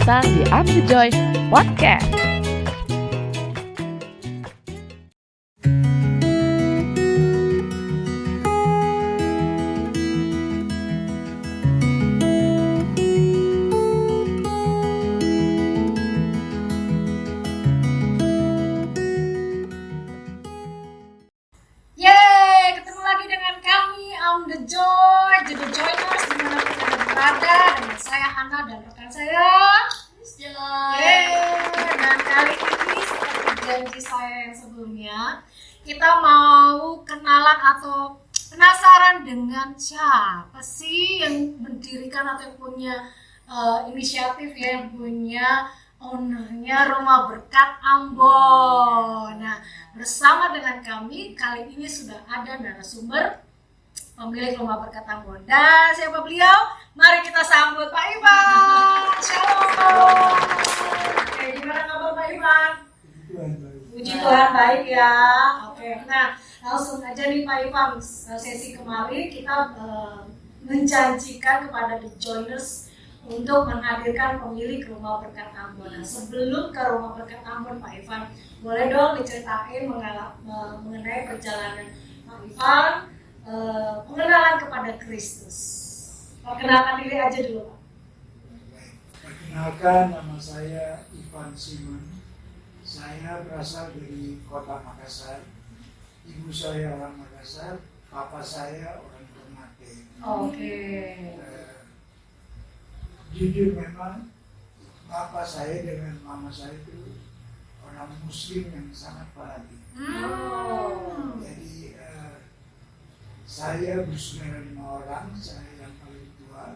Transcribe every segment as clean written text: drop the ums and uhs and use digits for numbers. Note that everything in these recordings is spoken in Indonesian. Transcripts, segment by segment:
datang di I'm the Joy Podcast. Ketemu lagi dengan kami, I'm the Joy, The Joyners, dimanapun Anda berada, dengan saya Hana dan rekan saya Dan kali ini seperti janji saya yang sebelumnya, kita mau kenalan atau penasaran dengan siapa sih yang mendirikan atau yang punya inisiatif ya, yang punya ownernya Rumah Berkat Ambon. Nah, bersama dengan kami kali ini sudah ada narasumber pemilik Rumah Berkat Ambon. Dan siapa beliau? Mari kita sambut Pak Ivan. Shalom. Oke, gimana kabar Pak Ivan? Puji Tuhan baik ya. Oke, nah langsung aja nih Pak Ivan, sesi kemarin kita menjanjikan kepada The Joyners untuk menghadirkan pemilik Rumah Berkat Ambon. Nah, sebelum ke Rumah Berkat Ambon, Pak Ivan, boleh dong diceritain mengenai perjalanan Pak Ivan, pengenalan kepada Kristus. Perkenalkan diri aja dulu, Pak. Perkenalkan, nama saya Ivan Simon. Saya berasal dari kota Makassar. Ibu saya orang Makassar, papa saya orang Ternate. Oke. Jujur memang papa saya dengan mama saya itu orang Muslim yang sangat fanatik. Jadi saya bersaudara 5 orang, saya yang paling tua,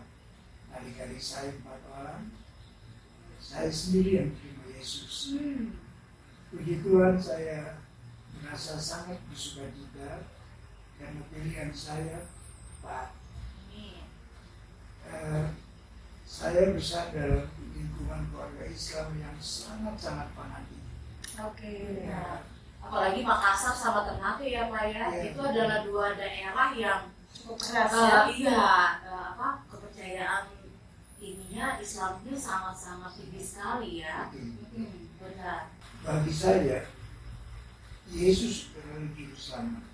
adik-adik saya 4 orang, saya sendiri yang terima Yesus. Puji Tuhan, saya merasa sangat bersukacita karena pilihan saya Pak. Saya besar dalam lingkungan keluarga Islam yang sangat-sangat fanatik. Oke. Ya. Apalagi Makassar sama Ternate ya Pak ya. Itu adalah 2 daerah yang cukup keras kepercayaan ininya Islamnya sangat-sangat tinggi sekali ya. Benar. Bagi saya, Yesus adalah juru selamat.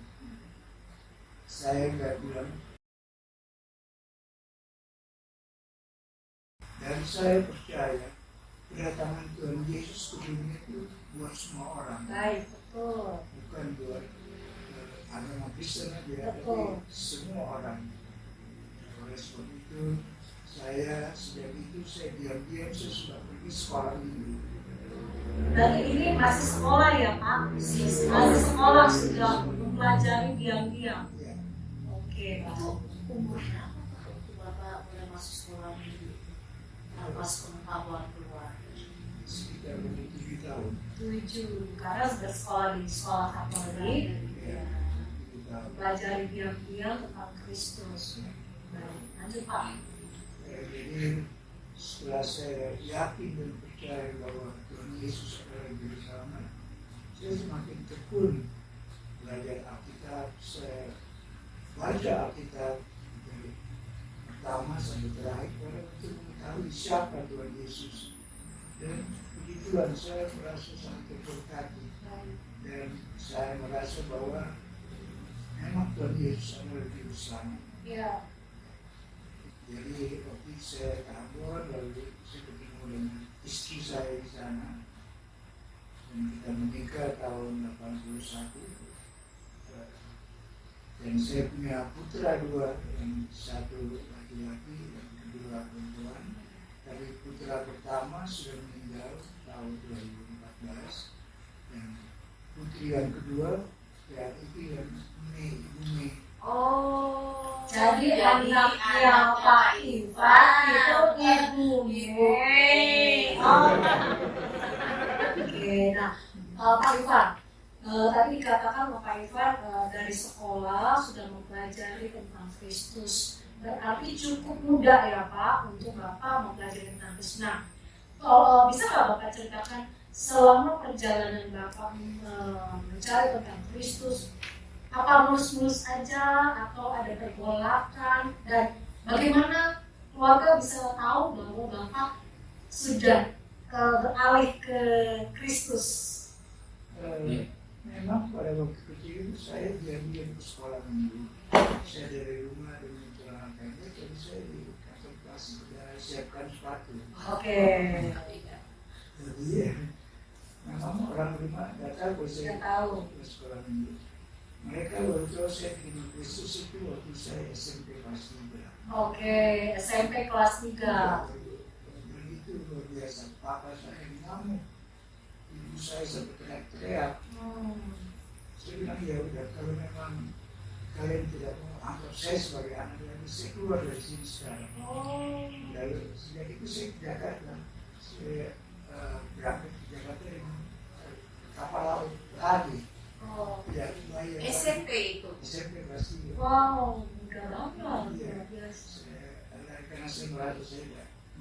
Saya nggak bilang. Dan saya percaya kedatangan Tuhan Yesus ke dunia itu buat semua orang. Baik, betul. Bukan buat agama Kristen aja, tapi semua orang. Oleh sebab itu, saya sejak itu saya diam-diam saya sudah pergi sekolah minggu. Dan ini masih sekolah ya Pak? Masih sekolah sudah mempelajari diam-diam. Ya. Oke, Pak. Itu umur berapa Pak waktu Bapak mulai masuk sekolah minggu? Pas pengetahuan keluar Sekitar 7 tahun. 7, karena sudah sekolah di sekolah Katolik, Ya. pelajari diam-diam tentang Kristus. Baik, lanjut Pak. Jadi setelah saya yakin dan percaya bahwa Tuhan Yesus adalah juru selamat, saya semakin tekun belajar Alkitab. Saya baca Alkitab dari pertama sampai terakhir untuk mengetahui siapa Tuhan Yesus. Dan puji Tuhan, saya merasa sangat terberkati dan saya merasa bahwa memang Tuhan Yesus adalah juru selamat. Ya. Jadi waktu saya ke Ambon, lalu saya ketemu dengan istri saya di sana dan kita menikah tahun 81. Dan saya punya putra 2, yang satu laki-laki dan kedua perempuan. Tapi putra pertama sudah meninggal tahun 2014 dan putri yang kedua ya itu yang Ibu Mei. Oh, Jadi anaknya Pak Ivan itu Ibu Mei. Oke, nah Pak Ivan, tadi dikatakan Pak Ivan dari sekolah sudah mempelajari tentang Kristus. Berarti cukup mudah ya Pak untuk Bapak mempelajari tentang Kristus. Nah, kalau bisa nggak Bapak ceritakan selama perjalanan Bapak mencari tentang Kristus, apa mulus-mulus aja atau ada pergolakan, dan bagaimana keluarga bisa tahu bahwa Bapak sudah beralih ke Kristus? Memang pada waktu kecil itu saya diam-diam ke sekolah minggu. Saya dari rumah dengan celana pendek, jadi saya di kantor kelas sudah siapkan sepatu. Oke. Jadi memang orang rumah nggak tahu saya ke sekolah minggu. Mereka baru tahu saya terima Kristus itu waktu saya SMP kelas 3. Oke, SMP kelas 3. Dan itu luar biasa. Papa saya ngamuk, ibu saya sampai teriak-teriak. Saya bilang ya udah, kalau memang kalian tidak mau anggap saya sebagai anak lagi, saya keluar dari sini sekarang. Lalu sejak itu saya ke Jakarta. Saya berangkat ke Jakarta dengan kapal laut lagi. Tidak bayar. SMP itu. SMP kelas 3. Wow, udah lama. Iya. Karena saya merasa saya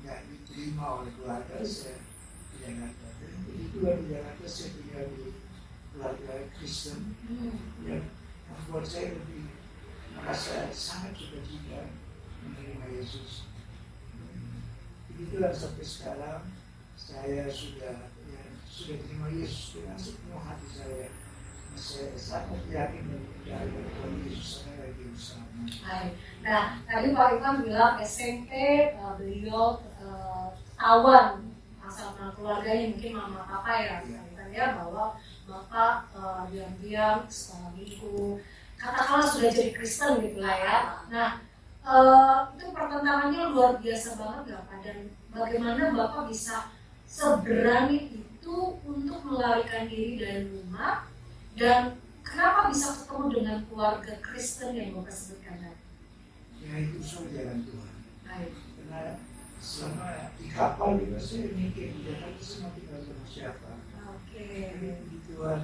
nggak diterima oleh keluarga saya di Jakarta. Dan kebetulan di Jakarta saya tinggal di keluarga Kristen yang membuat saya lebih merasa sangat sukacita menerima Yesus. Begitulah sampai sekarang saya sudah terima Yesus dengan sepenuh hati saya. Saya sangat yakin dan percaya bahwa Yesus saya lagi bersama. Baik. Nah, tadi Pak Ivan bilang SMP beliau ketahuan sama keluarganya, mungkin mama papa ya, ya bahwa bapak diam-diam sekolah minggu, katakanlah sudah jadi Kristen gitu lah ya. Nah, itu pertentangannya luar biasa banget nggak Pak? Dan bagaimana bapak bisa seberani itu untuk melarikan diri dari rumah, dan kenapa bisa ketemu dengan keluarga Kristen yang bapak sebutkan tadi? Ya itu semua jalan Tuhan. Baik. Karena selama di kapal juga saya mikir di Jakarta saya tinggal sama siapa. Oke. Di Tuhan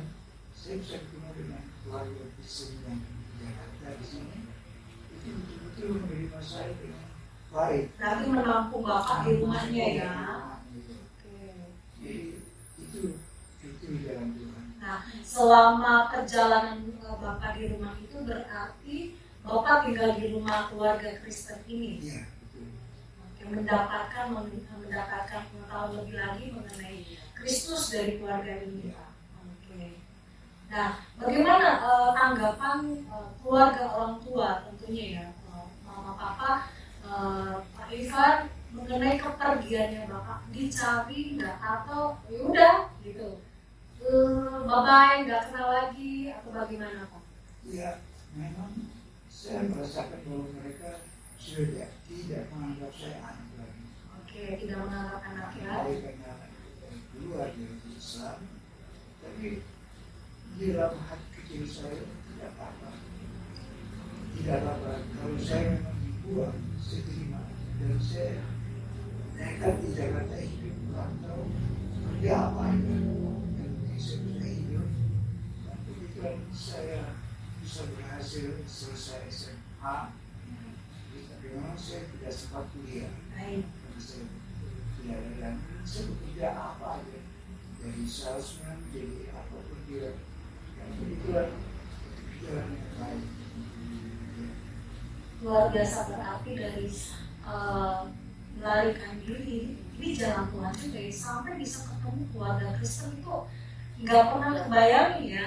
saya bisa ketemu dengan keluarga Kristen yang di Jakarta di sini. Itu betul-betul menerima saya dengan baik. Berarti menampung bapak di rumahnya ya. Oke. Jadi itu jalan Tuhan. Nah, selama perjalanan bapak di rumah itu berarti bapak tinggal di rumah keluarga Kristen ini. Iya, betul. Yang mendapatkan pengetahuan lebih lagi mengenai Kristus dari keluarga ini, Pak. Oke. Nah, bagaimana tanggapan keluarga orang tua tentunya ya, mama papa, Pak Ivan mengenai kepergiannya bapak, dicari nggak atau ya udah gitu, bye-bye, nggak kenal lagi atau bagaimana Pak? Iya, memang saya merasakan bahwa mereka sudah tidak menganggap saya anak lagi. Oke, tidak menganggap anak ya. Karena keluar dari Islam, tapi di dalam hati kecil saya tidak apa-apa. Tidak apa-apa. Kalau saya memang dibuang, saya terima. Dan saya nekat di Jakarta hidup atau kerja apa aja. Dan saya bisa hidup. Dan kebetulan saya bisa berhasil selesai SMA. Tapi memang saya tidak sempat kuliah. Baik. Saya tidak ada, dan saya bekerja apa aja, dari salesman jadi apapun dia, dan begitulah jalan yang baik. Luar biasa, berarti dari melarikan diri ini jalan Tuhan juga ya, sampai bisa ketemu keluarga Kristen itu nggak pernah kebayangin ya.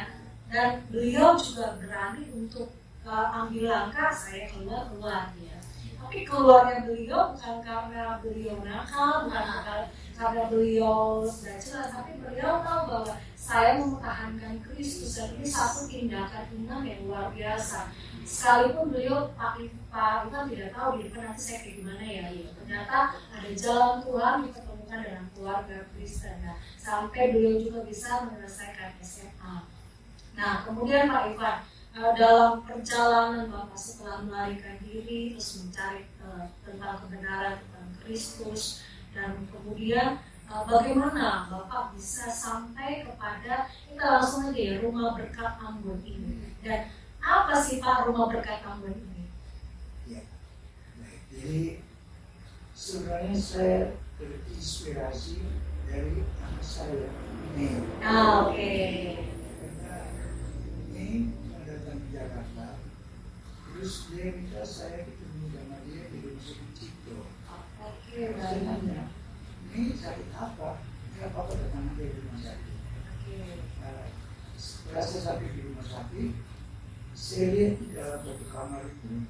Dan beliau juga berani untuk ambil langkah, saya keluar ya. Tapi keluarnya beliau bukan karena beliau nakal, bukan karena beliau tidak jelas, tapi beliau tahu bahwa saya mempertahankan Kristus, dan ini satu tindakan iman yang luar biasa. Sekalipun beliau Pak Ivan tidak tahu di depan nanti saya kayak gimana ya, ternyata ada jalan Tuhan diketemukan dengan keluarga Kristen. Nah, sampai beliau juga bisa menyelesaikan SMA. Nah, kemudian Pak Ivan, dalam perjalanan Bapak setelah melarikan diri, terus mencari tentang kebenaran tentang Kristus, dan kemudian bagaimana Bapak bisa sampai kepada, kita langsung aja ya, Rumah Berkat Ambon ini. Dan apa sih Pak Rumah Berkat Ambon ini? Ya, baik. Jadi sebenarnya saya terinspirasi dari anak saya ini. Oke. Karena ini datang ke Jakarta, terus dia minta saya ketemu sama dia di rumah sakit Cipto. Oke, Saya baik. nanya, ini sakit apa? Nggak apa-apa, datang aja di rumah sakit. Nah, setelah saya sampai di rumah sakit, saya lihat di dalam satu kamar itu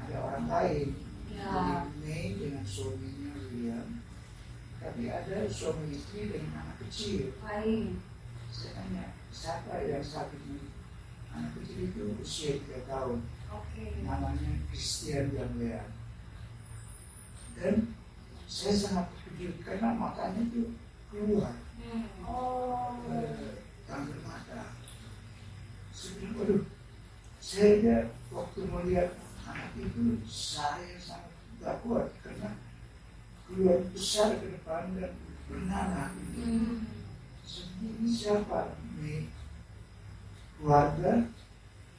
ada orang lain. Ya. Mei dengan suaminya William, tapi ada suami istri dengan anak kecil. Baik. Saya tanya, siapa yang sakit ini? Anak kecil itu usia 3 tahun, Oke. namanya Christian Jamlean. Dan saya sangat terkejut karena matanya itu keluar, Oh. kanker mata. Saya bilang, waduh, saya waktu melihat anak itu, saya sangat tak kuat karena keluar besar ke depan dan bernanah. Ini siapa? Ini keluarga,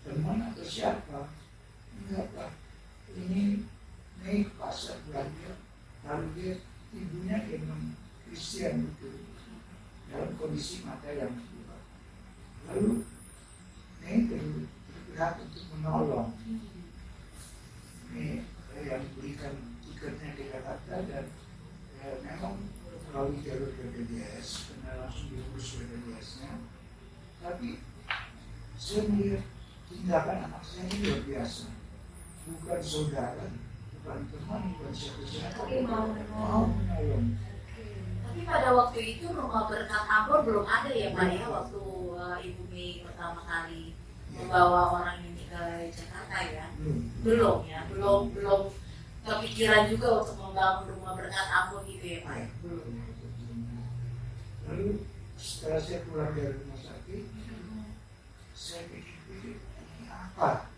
teman atau siapa? Enggak Pak, ini ke pasar belanja, lalu dia ibunya memang Kristen itu dalam kondisi mata yang keluar. Lalu bergerak untuk menolong. Ini yang berikan tiketnya di Jakarta dan memang melalui jalur BPJS karena langsung diurus BPJS-nya. Tapi saya melihat tindakan anak saya ini luar biasa. Bukan saudara, bukan teman, bukan siapa-siapa, Tapi mau menolong. Tapi pada waktu itu rumah berkat Ambon belum ada ya Pak ya, waktu Ibu Mei pertama kali membawa orang ini ke Jakarta ya? Belum ya, belum kepikiran juga untuk membangun rumah berkat Ambon gitu ya Pak? Belum. Lalu setelah saya pulang dari rumah sakit, saya pikir ini apa?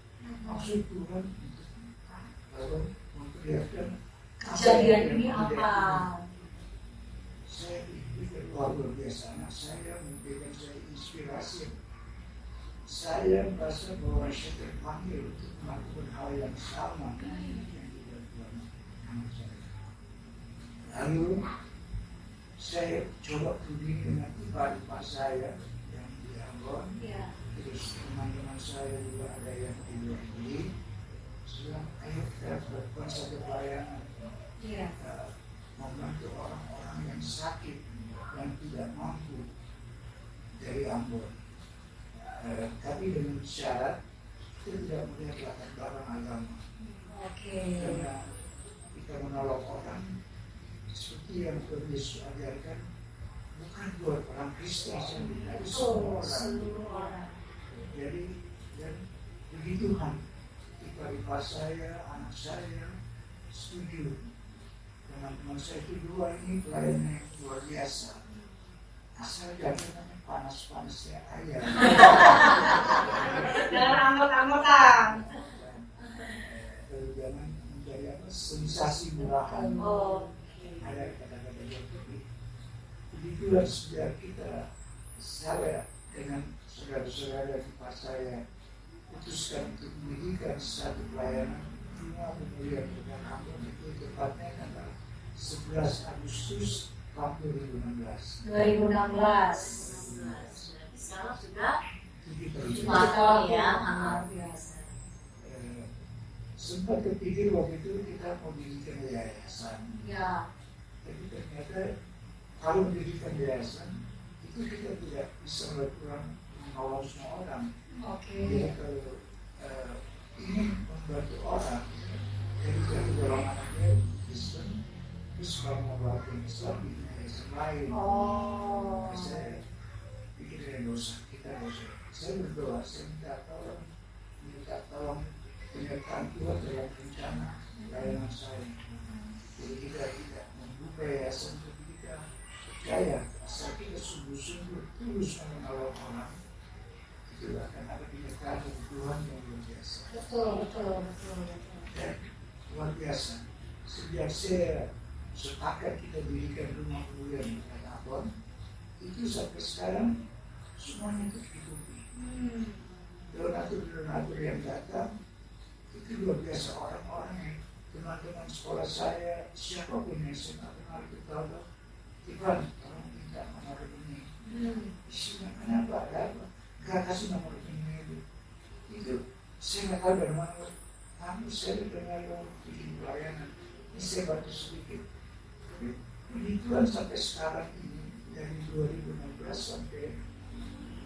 Maksud Tuhan lalu memperlihatkan Kejadian ini apa? Saya pikir luar biasa, anak saya memberikan saya inspirasi. Saya merasa bahwa saya terpanggil untuk melakukan hal yang sama yang dilakukan anak saya. Lalu saya coba berunding dengan ipar-ipar saya yang di Ambon. Ya. Terus teman-teman saya juga ada yang di luar negeri. Saya bilang, ayo kita lakukan satu pelayanan. Iya. Membantu orang-orang yang sakit yang tidak mampu dari Ambon. Tapi dengan syarat kita tidak melihat latar belakang agama. Oke. Karena kita menolong orang seperti yang Tuhan Yesus ajarkan, bukan buat orang Kristen saja, tapi semua Seluruh orang. orang. Jadi dan begitu kan, ipar-ipar saya, anak saya setuju. Teman-teman saya itu dua ini pelayannya yang luar biasa. Asal jangan panas-panasnya ayam. Jangan anggot-anggotan. Jangan menjadi apa sensasi murahan. Oh. Ada kata-kata seperti begitulah sejak kita, saya dengan saudara-saudara di pas saya putuskan untuk mendirikan satu pelayanan rumah pemulihan dengan Ambon itu tepatnya tanggal 11 Agustus tahun 2016. 2016. Sekarang sudah 7 tahun ya. Luar biasa. Sempat terpikir waktu itu kita mau mendirikan yayasan. Ya. Tapi ternyata kalau mendirikan yayasan itu kita tidak bisa melakukan menolong semua orang. Oke. Jadi kalau ingin membantu orang, jadi dari golongan aja Kristen, terus kalau mau membantu Islam di yayasan lain. Oh. Saya pikir dosa kita dosa. Saya berdoa, saya minta tolong penyertaan Tuhan dalam rencana pelayanan saya. Jadi kita tidak membuka yayasan, tapi kita percaya asal kita sungguh-sungguh tulus menolong orang, itu akan ada penyertaan dari Tuhan yang luar biasa. Betul. Dan luar biasa. Sejak saya sepakat kita dirikan rumah pemulihan di Ambon, itu sampai sekarang semuanya tercukupi. Donatur yang datang itu luar biasa, orang-orang yang teman-teman sekolah saya, siapapun yang saya kenal itu tahu, Ivan, tolong minta nomor rekening. Isinya kenapa? Ada apa? Gak kasih nomor rekeningnya itu. Itu saya nggak tahu dari mana. Kamu saya dengar lo bikin pelayanan, ini saya bantu sedikit. Tapi Puji Tuhan sampai sekarang ini dari 2016 sampai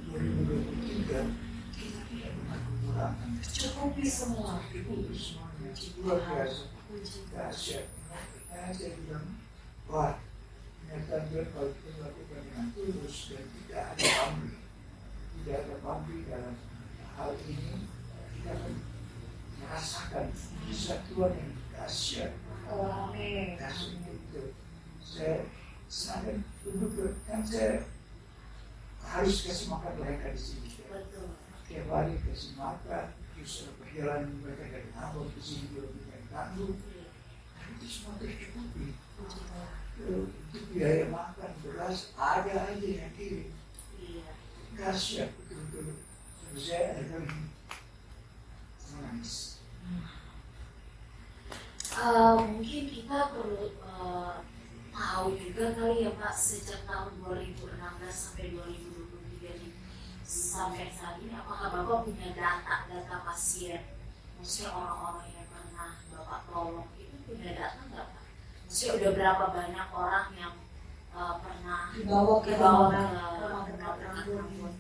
2023 kita tidak pernah kekurangan. Tercukupi semua. Tercukupi semuanya. Luar biasa. Dahsyat. Makanya saya bilang, wah, ternyata Tuhan kalau kita melakukan dengan tulus dan tidak ada pamrih, tidak ada pamrih dalam hal ini, kita akan merasakan mujizat Tuhan yang dahsyat. Amin. Dahsyat itu. Saya sangat kan saya harus kasih makan mereka di sini. Tiap hari kasih makan, terus perjalanan mereka dari Ambon ke sini belum tanggung. Itu semua tercukupi. Untuk biaya makan, beras, ada aja yang kirim. Dahsyat betul-betul. Saya akan menangis. Mungkin kita perlu tahu juga kali ya Pak, sejak tahun 2016 sampai 2023 ini sampai saat ini, apakah Bapak punya data pasien, maksudnya orang-orang yang pernah Bapak tolong itu punya data nggak Pak? Maksudnya udah berapa banyak orang yang pernah Dibawa ke rumah Ambon.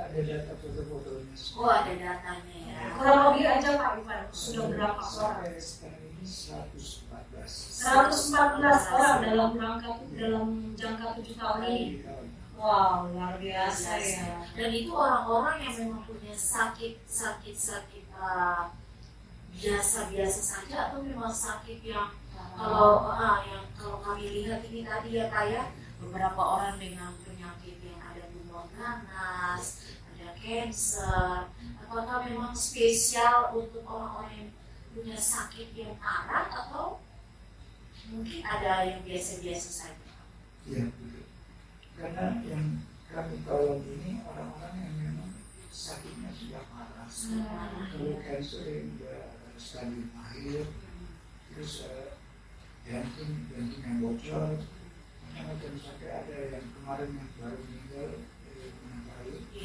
Ada data foto-fotonya. Oh, ada datanya ya. Kurang lebih aja Pak Ivan, sudah berapa orang? Sampai sekarang ini 114. 114 orang dalam jangka 7 tahun ini. Wow, luar biasa ya. Dan itu orang-orang yang memang punya sakit biasa-biasa saja, atau memang sakit yang kalau kami lihat ini tadi ya kayak beberapa orang dengan penyakit yang ada tumor ganas, ada cancer. Apakah memang spesial untuk orang-orang yang punya sakit yang parah, atau mungkin ada yang biasa-biasa saja? Iya, betul. Karena yang kami tolong ini orang-orang yang memang sakitnya sudah parah. Kalau cancer yang sudah stadium akhir, terus jantung yang bocor, macam sampai ada yang kemarin yang baru meninggal itu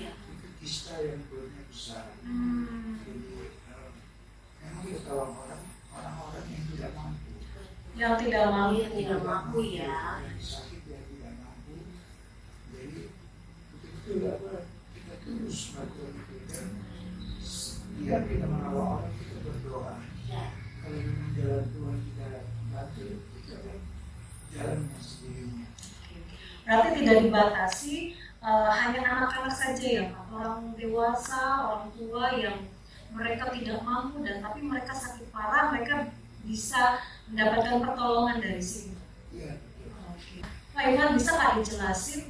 kista yang perutnya besar. Jadi memang kita tolong orang-orang yang tidak mampu. Yang tidak mampu. Yang tidak mampu ya. Yang sakit yang tidak mampu. Jadi betul-betul kita terus melakukan itu dan setiap kita menolong orang kita berdoa. Kalau memang jalan Tuhan kita bantu, kita akan jalannya sendirinya. Berarti tidak dibatasi hanya anak-anak saja ya Pak, orang dewasa, orang tua yang mereka tidak mampu dan tapi mereka sakit parah, mereka bisa mendapatkan pertolongan dari sini. Iya, betul. Oke. Pak Ivan, bisa nggak dijelasin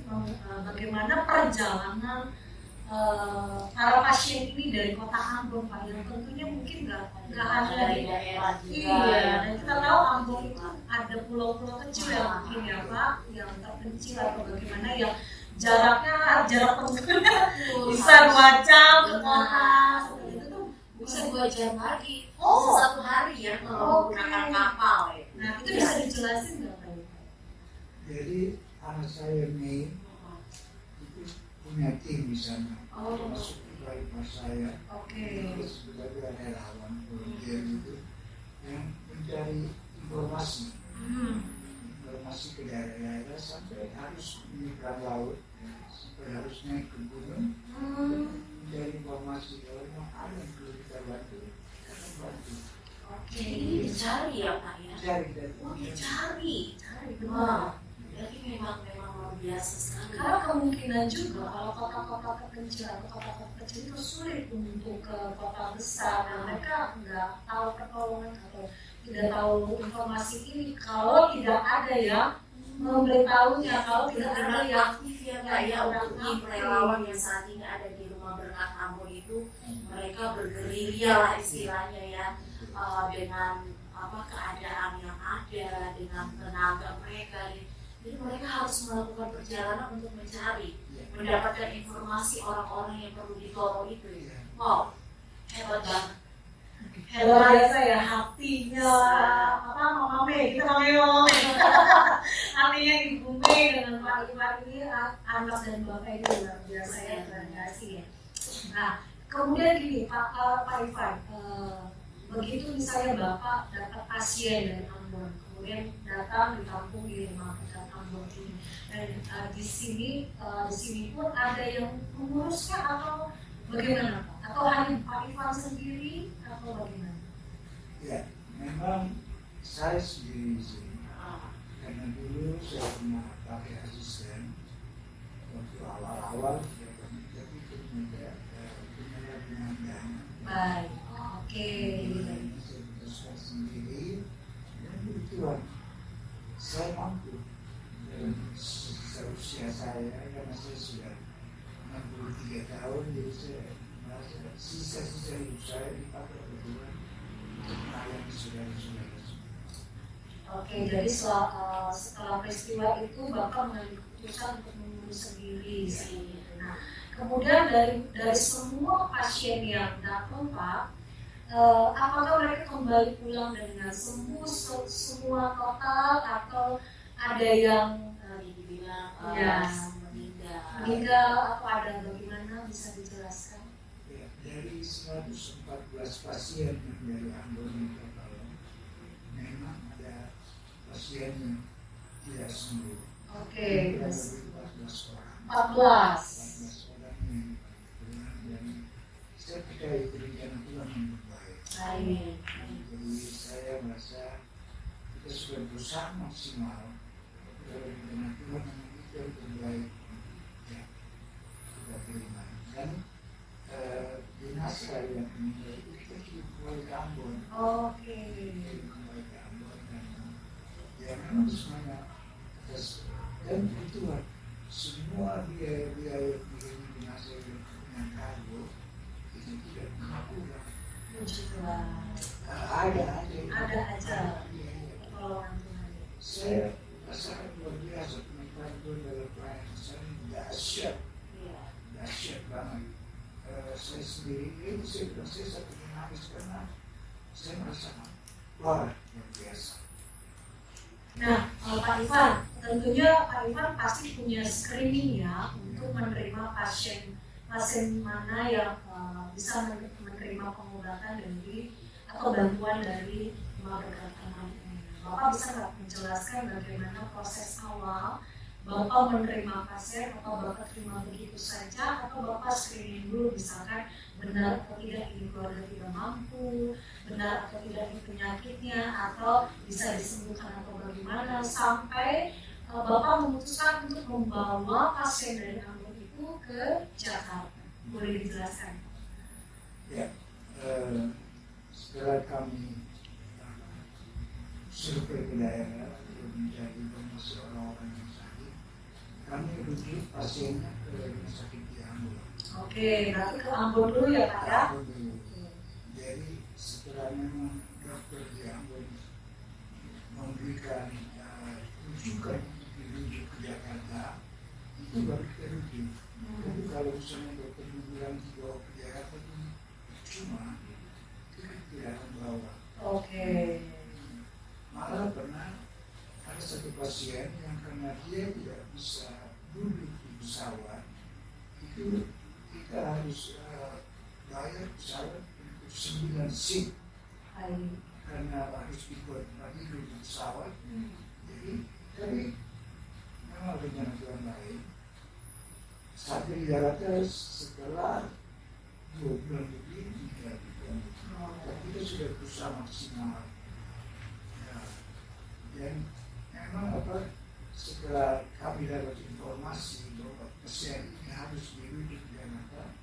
bagaimana perjalanan para pasien ini dari kota Ambon Pak, yang tentunya mungkin nggak ada di daerah juga. Iya, dan kita tahu Ambon itu ada pulau-pulau kecil ya mungkin ya Pak, yang terpencil atau bagaimana yang jarak tempuhnya bisa 2 jam ke kota, seperti itu tuh Bisa 2 jam lagi, Oh. bisa 1 hari ya kalau menggunakan kapal ya. Nah itu bisa dijelasin nggak Pak? Jadi anak saya Mei itu punya tim di sana, termasuk juga ipar saya. Oke. Terus sebagai relawan volunteer itu yang mencari informasi ke daerah-daerah sampai harus menyeberang laut, sampai harus naik ke gunung mencari informasi. Kalau memang ada yang perlu kita bantu, kita akan bantu. Oke. Ini dicari ya Pak ya. Cari dan Dicari. benar. Wah, berarti memang luar biasa sekali. Karena kemungkinan juga kalau kota-kota terpencil atau kota-kota kecil itu sulit untuk ke kota besar dan mereka nggak tahu pertolongan atau tidak tahu informasi ini kalau tidak ada yang memberitahunya, kalau tidak ada Benar-benar yang aktif ya Kak ya, untuk tim relawan yang saat ini ada di Rumah Berkat Ambon itu, mereka bergerilya lah istilahnya ya, dengan keadaan yang ada, dengan tenaga mereka. Jadi mereka harus melakukan perjalanan untuk mencari, mendapatkan informasi orang-orang yang perlu ditolong itu. Wow, hebat banget. luar biasa ya hatinya Mama Mei, kita namanya Mama Mei. Hatinya Ibu Mei dengan Pak Ivan ini anak dan bapak ini luar biasa ya, terima ya. Nah kemudian gini Pak Ivan, begitu misalnya Bapak dapat pasien dari Ambon, yang datang ditampung di rumah berkat Ambon ini. Dan di sini pun ada yang mengurusnya atau bagaimana Pak? Atau hanya Pak Ivan sendiri atau bagaimana? Ya, memang saya sendiri di sini. Karena dulu saya pernah pakai asisten waktu awal-awal saya pernah jadi penyalahgunaan dana. Baik, oke. Saya putuskan sendiri dan kebetulan saya mampu dalam usia saya karena saya sudah 63 tahun, jadi saya merasa sisa-sisa hidup saya dipakai kebetulan untuk melayani saudara-saudara. Oke, jadi setelah peristiwa itu Bapak mengambil keputusan untuk mengurus sendiri sih. Nah, kemudian dari semua pasien yang datang Pak, apakah mereka kembali pulang dengan sembuh semua total atau ada yang dibilang ya, meninggal atau ada bagaimana, bisa dijelaskan? Ya, dari 114 pasien yang dari Ambon itu kalau memang ada pasien yang tidak sembuh. Oke, 14 orang. 14. 14 orang yang pulang dan saya percaya itu rencana Tuhan yang terbaik. Baik. Jadi saya merasa kita sudah berusaha maksimal dalam rencana Tuhan yang itu yang terbaik. Ya, kita terima. Dan jenazah yang meninggal itu kita kirim kembali ke Ambon. Oke. Kembali ke Ambon dan ya memang semuanya atas dan kebetulan semua biaya mengirim jenazah dengan kargo itu tidak kurang. Puji Tuhan. Ada aja Iya. pertolongan Tuhan. Saya rasakan luar biasa penikmatan Tuhan dalam pelayanan saya dahsyat, Iya. dahsyat banget. Saya sendiri itu saya bilang saya satu menangis karena saya merasakan luar biasa. Nah, Pak Ivan, tentunya Pak Ivan pasti punya screening ya untuk menerima pasien mana yang bisa menerima pengobatan dari atau bantuan dari Rumah Berkat Aman ini. Bapak bisa nggak menjelaskan bagaimana proses awal Bapak menerima pasien, atau Bapak terima begitu saja, atau Bapak screening dulu misalkan benar atau tidak ini keluarga tidak mampu, benar atau tidak ini penyakitnya, atau bisa disembuhkan atau bagaimana, sampai Bapak memutuskan untuk membawa pasien dari Ambon itu ke Jakarta. Boleh dijelaskan? Ya, setelah kami survei ke daerah untuk mencari informasi orang-orang yang sakit, kami rujuk pasiennya ke rumah sakit di Ambon. Oke, berarti ke Ambon dulu ya Pak ya? Ambon dulu. Jadi setelah memang dokter di Ambon memberikan rujukan untuk dirujuk ke Jakarta, itu baru kita rujuk. Jadi kalau misalnya dokter bilang dibawa ke Jakarta itu cuma kita tidak akan bawa. Oke. Malah pernah ada satu pasien yang karena dia tidak bisa duduk di pesawat, itu kita harus bayar pesawat untuk 9 seat karena harus dibuat tidur di pesawat. Jadi memang rencana Tuhan lain. Sampai di Jakarta setelah 2 bulan lebih tidak dibuat. Kita sudah berusaha maksimal. Dan memang setelah kami dapat informasi bahwa pasien ini harus dirujuk ke Jakarta,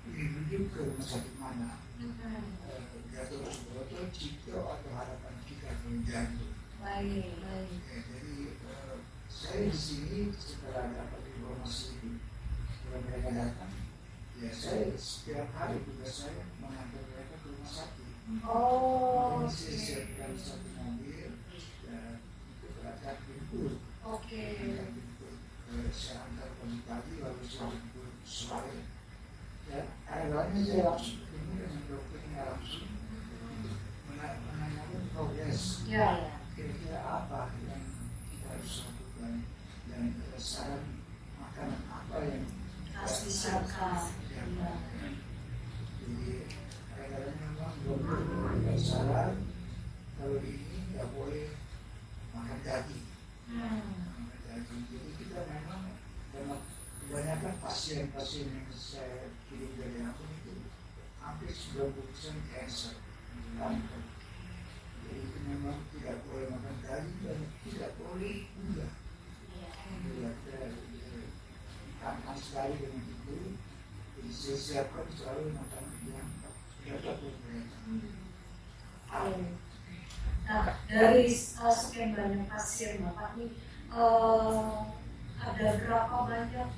dirujuk ke rumah sakit mana? Gatot Subroto, Cipto, atau Harapan Kita Jantung. Baik. Jadi saya di sini setelah dapat informasi itu, setelah mereka datang, ya saya setiap hari tugas saya mengantar mereka ke rumah sakit. Oh. Jadi saya siapkan satu mobil. Itu berangkat jemput. Oke. Saya antar pagi lalu saya jemput sore. Ya, akhirnya saya langsung ketemu dengan dokternya langsung menanyakan progres. Ya. Kira-kira apa yang kita harus lakukan dan saran makanan apa yang Harus disiapkan. Jadi akhirnya memang dokter memberikan saran kalau ini nggak boleh makan daging. Jadi kita memang kebanyakan pasien-pasien yang saya kirim dari aku itu hampir 90% cancer. Jadi itu memang tidak boleh makan daging dan tidak boleh gula. Kita tahan sekali dengan itu. Jadi saya siapkan selalu makanan yang cocok untuk mereka. Nah, dari sekian banyak pasien Bapak nih, ada berapa banyak,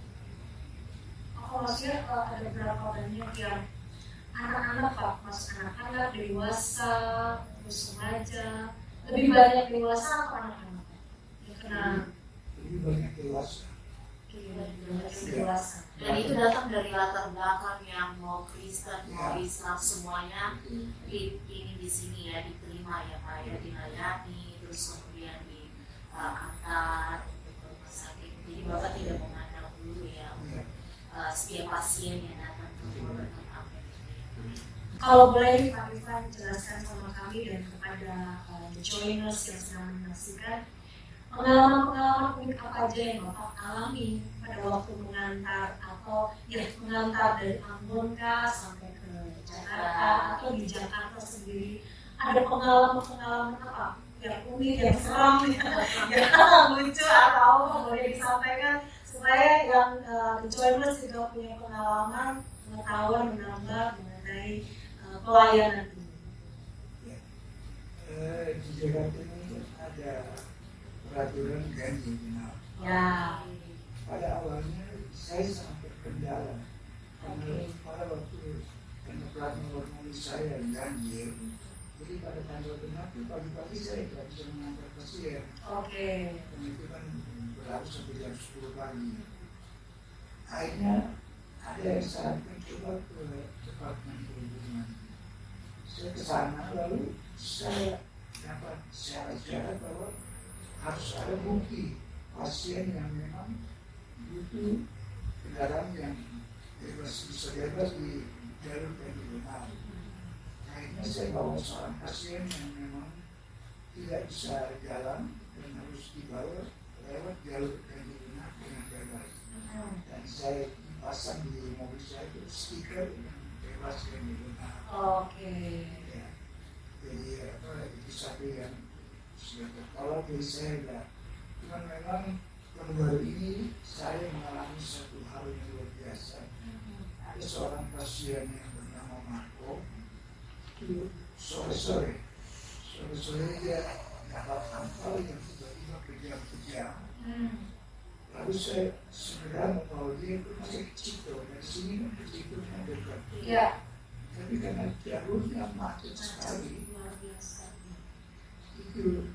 maksudnya ada berapa banyak yang anak-anak Pak, mas anak-anak, dewasa, terus remaja, lebih banyak dewasa atau anak-anak yang kena? Lebih banyak dewasa. Dewasa. Dan itu datang dari latar belakang yang mau Kristen, mau Islam, semuanya ini di sini ya, diterima ya Pak ya, dilayani, terus kemudian diantar untuk ke rumah sakit. Jadi Bapak tidak memandang dulu ya untuk setiap pasien yang datang ke rumah berkat amin. Kalau boleh Pak Irfan jelaskan sama kami dan kepada the joiners yang sedang menyaksikan, pengalaman-pengalaman unik apa aja yang Bapak alami pada waktu mengantar atau mengantar dari Ambon kah sampai ke Jakarta atau di Jakarta sendiri, ada pengalaman-pengalaman apa yang unik, yang seram, yang lucu atau boleh disampaikan supaya yang the joiners juga punya pengalaman, pengetahuan menambah mengenai pelayanan ini. Di Jakarta ini ada peraturan ganjil genap. Ya. Pada awalnya saya sangat terkendala pada waktu karena plat nomor mobil saya ganjil. Jadi pada tanggal genap itu pagi-pagi saya tidak bisa mengantar pasien. Oke. Dan itu kan berlaku sampai jam 10 pagi. Akhirnya ada yang sarankan coba ke Departemen Perhubungan. Saya ke sana lalu saya dapat syarat-syarat bahwa harus ada bukti pasien yang memang butuh kendaraan yang bisa bebas di jalur ganjil genap. Akhirnya saya bawa seorang pasien yang memang tidak bisa jalan dan harus dibawa lewat jalur ganjil genap dengan bebas. Dan saya pasang di mobil saya itu stiker yang bebas ganjil genap. Oke. Ya. Jadi itu satu yang sudah tertolak dari saya. Ya. Cuman memang baru ini saya mengalami satu hal yang luar biasa. Ada seorang pasien yang bernama Marco. Itu sore-sore dia dapat angpau yang tiba-tiba kejam-kejam. Lalu saya segera membawa dia ke masih kecil, dari sini kan kecil dekat. Iya. Tapi karena jalurnya macet sekali, itu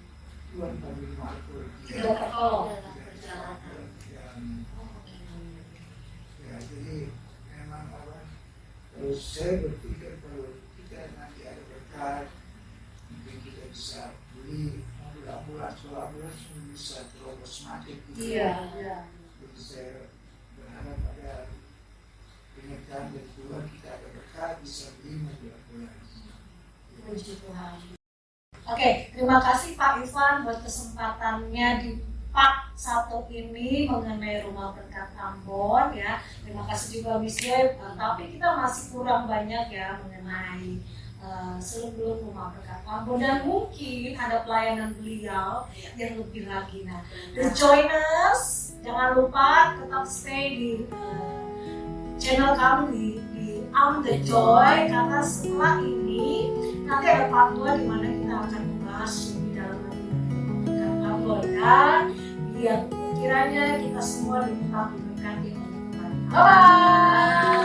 Tuhan panggil Marco. Tidak tertolong. Ya, jadi memang terus saya berpikir kalau kita nanti ada berkat, mungkin kita bisa beli mobil ambulans, kalau ambulans bisa terobos macet gitu. Iya. Jadi saya berharap ada penyertaan dari Tuhan, kita ada berkat bisa beli mobil ambulans. Puji Tuhan. Oke, terima kasih Pak Irfan buat kesempatannya di part 1 ini mengenai Rumah Berkat Ambon ya. Terima kasih juga Miss Deb, tapi kita masih kurang banyak ya mengenai sebelum Rumah Berkat Ambon dan mungkin ada pelayanan beliau yang lebih lagi. Nah, the joiners jangan lupa tetap stay di channel kami di The Joy, karena setelah ini nanti ada part 2 di mana kita akan membahas lebih dalam lagi tentang Ambon dan biar kiranya kita semua tetap diberkati oleh Tuhan. Bye.